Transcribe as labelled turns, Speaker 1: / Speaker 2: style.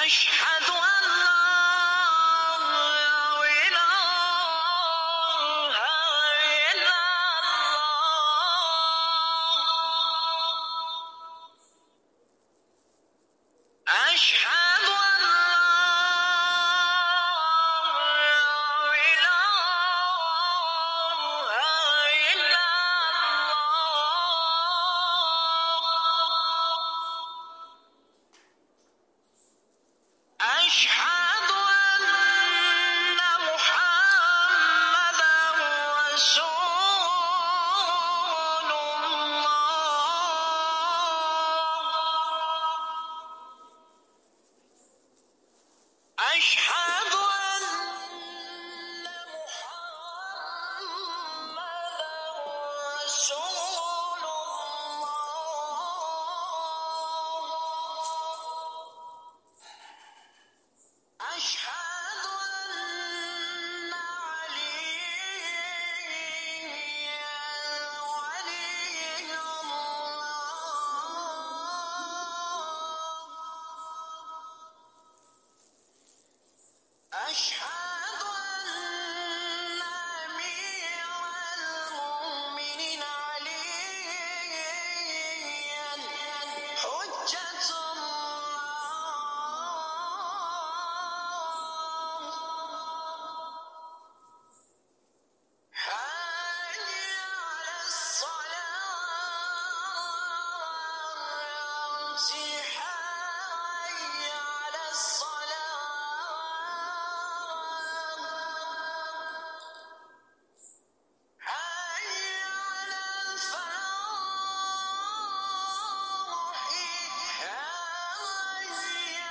Speaker 1: أشهد أن لا إله إلا الله أشهد أن لا إله إلا الله أشهد أن محمدا رسول الله أشهد أن محمدا رسول الله أشهد أن عليا ولي الله أشهد أن أمير المؤمنين عليا حجة الله حي على الصلاة حي على الصلاة حي على الفلاح حي على